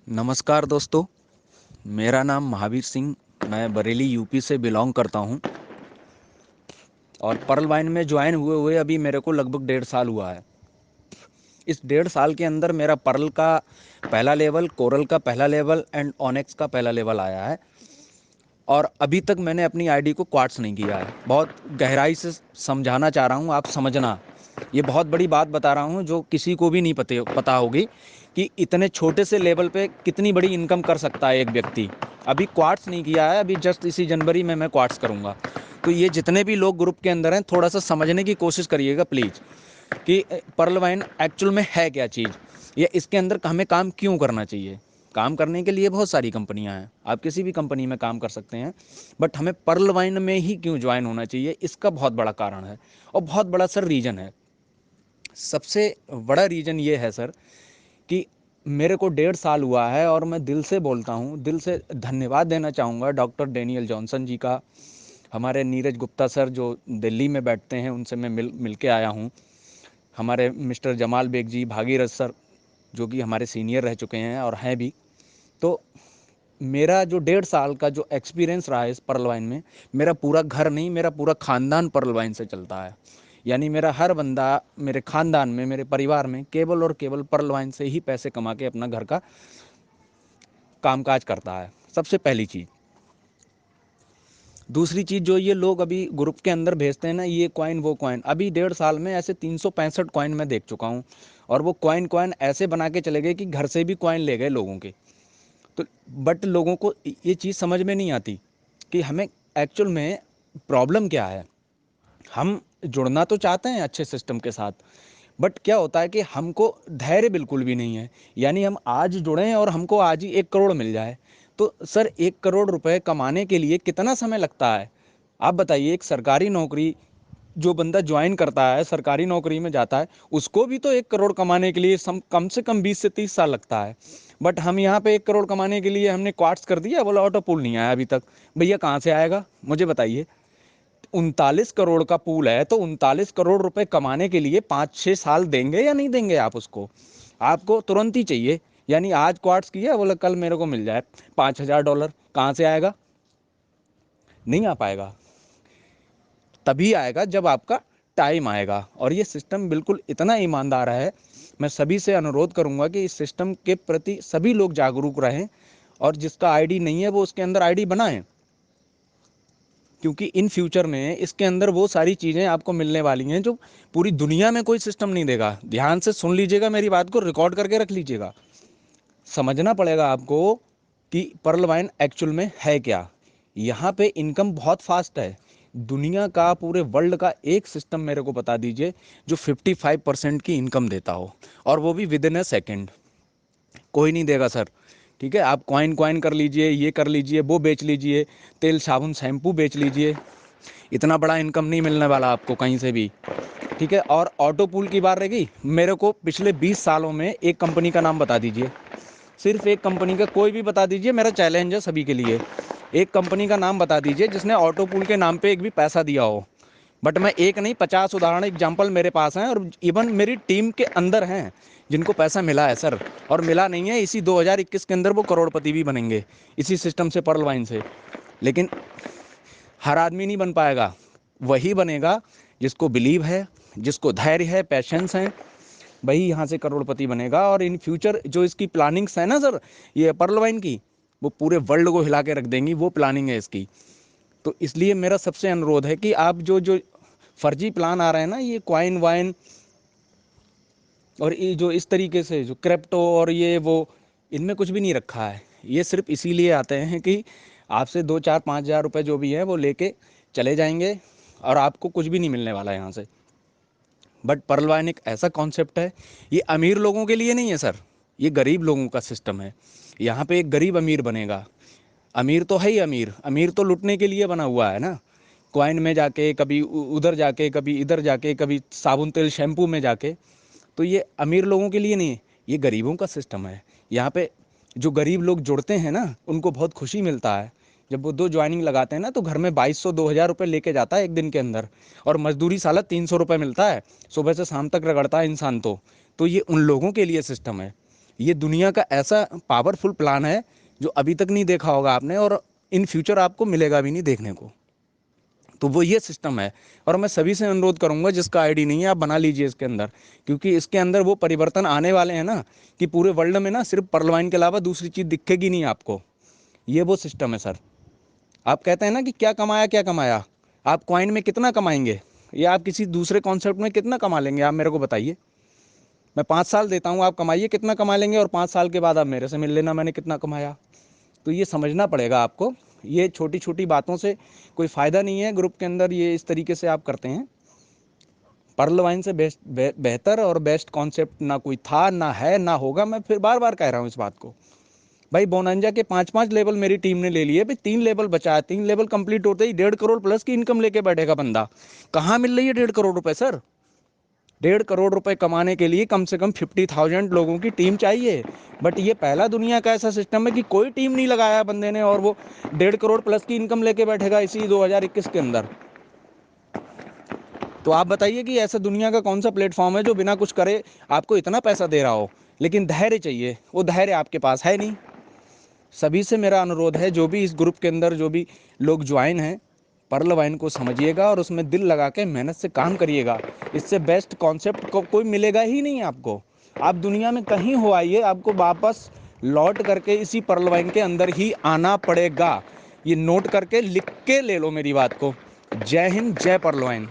नमस्कार दोस्तों। मेरा नाम महावीर सिंह, मैं बरेली यूपी से बिलोंग करता हूं और पर्ल वाइन में ज्वाइन हुए हुए अभी मेरे को लगभग 1.5 साल हुआ है। इस 1.5 साल के अंदर मेरा पर्ल का पहला लेवल, कोरल का पहला लेवल एंड ऑनेक्स का पहला लेवल आया है और अभी तक मैंने अपनी आईडी को क्वार्ट्स नहीं किया है। बहुत गहराई से समझाना चाह रहा हूँ, आप समझना। ये बहुत बड़ी बात बता रहा हूँ जो किसी को भी नहीं पता होगी कि इतने छोटे से लेवल पे कितनी बड़ी इनकम कर सकता है एक व्यक्ति। अभी क्वार्ट्स नहीं किया है, अभी जस्ट इसी जनवरी में मैं क्वार्ट्स करूँगा। तो ये जितने भी लोग ग्रुप के अंदर हैं, थोड़ा सा समझने की कोशिश करिएगा प्लीज़ कि पर्ल वाइन एक्चुअल में है क्या चीज़, या इसके अंदर हमें काम क्यों करना चाहिए। काम करने के लिए बहुत सारी कंपनियां हैं, आप किसी भी कंपनी में काम कर सकते हैं, बट हमें पर्ल वाइन में ही क्यों ज्वाइन होना चाहिए, इसका बहुत बड़ा कारण है और बहुत बड़ा सर रीज़न है। सबसे बड़ा रीज़न ये है सर कि मेरे को 1.5 साल हुआ है और मैं दिल से बोलता हूँ, दिल से धन्यवाद देना चाहूँगा डॉक्टर डेनियल जॉनसन जी का, हमारे नीरज गुप्ता सर जो दिल्ली में बैठते हैं, उनसे मैं मिल के आया हूँ, हमारे मिस्टर जमाल बेग जी, भागीरथ सर जो कि हमारे सीनियर रह चुके हैं और हैं भी। तो मेरा जो 1.5 साल का जो एक्सपीरियंस रहा है इस पर्ल वाइन में, मेरा पूरा घर नहीं, मेरा पूरा ख़ानदान पर्ल वाइन से चलता है। यानी मेरा हर बंदा मेरे ख़ानदान में, मेरे परिवार में केवल और केवल पर्ल वाइन से ही पैसे कमा के अपना घर का कामकाज करता है। सबसे पहली चीज़। दूसरी चीज़, जो ये लोग अभी ग्रुप के अंदर भेजते हैं ना, ये कॉइन वो कॉइन, अभी 1.5 साल में ऐसे 365 कॉइन मैं देख चुका हूँ और वो कॉइन कॉइन ऐसे बना के चले गए कि घर से भी कॉइन ले गए लोगों के। तो बट लोगों को ये चीज़ समझ में नहीं आती कि हमें एक्चुअल में प्रॉब्लम क्या है। हम जुड़ना तो चाहते हैं अच्छे सिस्टम के साथ, बट क्या होता है कि हमको धैर्य बिल्कुल भी नहीं है। यानी हम आज जुड़ें और हमको आज ही 1 करोड़ मिल जाए, तो सर 1 करोड़ रुपए कमाने के लिए कितना समय लगता है आप बताइए। एक सरकारी नौकरी जो बंदा ज्वाइन करता है, सरकारी नौकरी में जाता है, उसको भी तो 1 करोड़ कमाने के लिए कम से कम 20 से 30 साल लगता है। बट हम यहाँ पे 1 करोड़ कमाने के लिए हमने क्वार्ट्स कर दिया, बोला ऑटो पूल नहीं आया अभी तक। भैया कहाँ से आएगा मुझे बताइए। 39 करोड़ का पूल है तो 39 करोड़ रुपए कमाने के लिए 5-6 साल देंगे या नहीं देंगे आप उसको। आपको तुरंत ही चाहिए। यानी आज क्वार्ट्स किया, बोला कल मेरे को मिल जाए $5,000, कहाँ से आएगा? नहीं आ पाएगा। तभी आएगा जब आपका टाइम आएगा। और ये सिस्टम बिल्कुल इतना ईमानदार है, मैं सभी से अनुरोध करूंगा कि इस सिस्टम के प्रति सभी लोग जागरूक रहें और जिसका आईडी नहीं है वो उसके अंदर आईडी बनाएं, क्योंकि इन फ्यूचर में इसके अंदर वो सारी चीज़ें आपको मिलने वाली हैं जो पूरी दुनिया में कोई सिस्टम नहीं देगा। ध्यान से सुन लीजिएगा, मेरी बात को रिकॉर्ड करके रख लीजिएगा। समझना पड़ेगा आपको कि पर्ल वाइन एक्चुअल में है क्या। यहाँ पे इनकम बहुत फास्ट है। दुनिया का, पूरे वर्ल्ड का एक सिस्टम मेरे को बता दीजिए जो 55% की इनकम देता हो, और वो भी विद इन अ सेकेंड। कोई नहीं देगा सर। ठीक है, आप कॉइन कॉइन कर लीजिए, ये कर लीजिए, वो बेच लीजिए, तेल साबुन शैम्पू बेच लीजिए, इतना बड़ा इनकम नहीं मिलने वाला आपको कहीं से भी। ठीक है, और ऑटो पूल की बात रहेगी, मेरे को पिछले 20 सालों में एक कंपनी का नाम बता दीजिए, सिर्फ एक कंपनी का, कोई भी बता दीजिए, मेरा चैलेंज है सभी के लिए। एक कंपनी का नाम बता दीजिए जिसने ऑटो पूल के नाम पे एक भी पैसा दिया हो। बट मैं एक नहीं, 50 उदाहरण एग्जाम्पल मेरे पास हैं और इवन मेरी टीम के अंदर हैं जिनको पैसा मिला है सर। और मिला नहीं है, इसी 2021 के अंदर वो करोड़पति भी बनेंगे इसी सिस्टम से, पर्ल वाइन से। लेकिन हर आदमी नहीं बन पाएगा, वही बनेगा जिसको बिलीव है, जिसको धैर्य है, पैशंस है, वही यहाँ से करोड़पति बनेगा। और इन फ्यूचर जो इसकी प्लानिंग्स है ना सर, ये पर्ल वाइन की, वो पूरे वर्ल्ड को हिला के रख देंगी, वो प्लानिंग है इसकी। तो इसलिए मेरा सबसे अनुरोध है कि आप जो जो फर्जी प्लान आ रहे हैं ना, ये क्वाइन वाइन और ये जो इस तरीके से जो क्रिप्टो और ये वो, इनमें कुछ भी नहीं रखा है। ये सिर्फ इसीलिए आते हैं कि आपसे 2-4-5 हज़ार रुपये जो भी है वो लेके चले जाएंगे और आपको कुछ भी नहीं मिलने वाला है यहाँ से। बट पर्ल वाइन एक ऐसा कॉन्सेप्ट है, ये अमीर लोगों के लिए नहीं है सर, ये गरीब लोगों का सिस्टम है। यहाँ पे एक गरीब अमीर बनेगा। अमीर तो है ही अमीर, अमीर तो लुटने के लिए बना हुआ है ना। क्वाइन में जाके, कभी उधर जाके, कभी इधर जाके, कभी साबुन तेल शैम्पू में जाके। तो ये अमीर लोगों के लिए नहीं है, ये गरीबों का सिस्टम है। यहाँ पे जो गरीब लोग जुड़ते हैं ना, उनको बहुत खुशी मिलता है जब वो 2 ज्वाइनिंग लगाते हैं ना, तो घर में 2200-2000 रुपये लेके जाता है एक दिन के अंदर। और मजदूरी साला 300 रुपये मिलता है, सुबह से शाम तक रगड़ता है इंसान। तो ये उन लोगों के लिए सिस्टम है ये दुनिया का ऐसा पावरफुल प्लान है जो अभी तक नहीं देखा होगा आपने, और इन फ्यूचर आपको मिलेगा भी नहीं देखने को। तो वो ये सिस्टम है। और मैं सभी से अनुरोध करूंगा, जिसका आईडी नहीं है आप बना लीजिए इसके अंदर, क्योंकि इसके अंदर वो परिवर्तन आने वाले हैं ना, कि पूरे वर्ल्ड में ना सिर्फ पर्ल वाइन के अलावा दूसरी चीज़ दिखेगी नहीं आपको। ये वो सिस्टम है सर। आप कहते हैं ना कि क्या कमाया क्या कमाया, आप कॉइन में कितना कमाएंगे या आप किसी दूसरे कॉन्सेप्ट में कितना कमा लेंगे, आप मेरे को बताइए। मैं 5 साल देता हूँ, आप कमाइए कितना कमा लेंगे, और 5 साल के बाद आप मेरे से मिल लेना मैंने कितना कमाया। तो ये समझना पड़ेगा आपको। ये छोटी छोटी बातों से कोई फ़ायदा नहीं है ग्रुप के अंदर, ये इस तरीके से आप करते हैं। पर्ल वाइन से बेहतर और बेस्ट कॉन्सेप्ट ना कोई था, ना है, ना होगा। मैं फिर बार बार कह रहा हूँ इस बात को। भाई बोनांजा के 5-5 लेवल मेरी टीम ने ले लिए भाई, 3 लेवल बचा है, 3 लेवल कंप्लीट होते ही 1.5 करोड़ प्लस की इनकम लेके बैठेगा बंदा। कहाँ मिल रही है 1.5 करोड़ रुपए सर? 1.5 करोड़ रुपए कमाने के लिए कम से कम 50,000 लोगों की टीम चाहिए। बट ये पहला दुनिया का ऐसा सिस्टम है कि कोई टीम नहीं लगाया बंदे ने, और वो 1.5 करोड़ प्लस की इनकम लेके बैठेगा इसी 2021 के अंदर। तो आप बताइए कि ऐसा दुनिया का कौन सा प्लेटफॉर्म है जो बिना कुछ करे आपको इतना पैसा दे रहा हो। लेकिन धैर्य चाहिए, वो धैर्य आपके पास है नहीं। सभी से मेरा अनुरोध है, जो भी इस ग्रुप के अंदर जो भी लोग ज्वाइन हैं, पर्ल वाइन को समझिएगा और उसमें दिल लगा के मेहनत से काम करिएगा। इससे बेस्ट कॉन्सेप्ट को कोई मिलेगा ही नहीं आपको। आप दुनिया में कहीं हो आइए, आपको वापस लौट करके इसी पर्ल वाइन के अंदर ही आना पड़ेगा। ये नोट करके लिख के ले लो मेरी बात को। जय हिंद, जय पर्ल वाइन।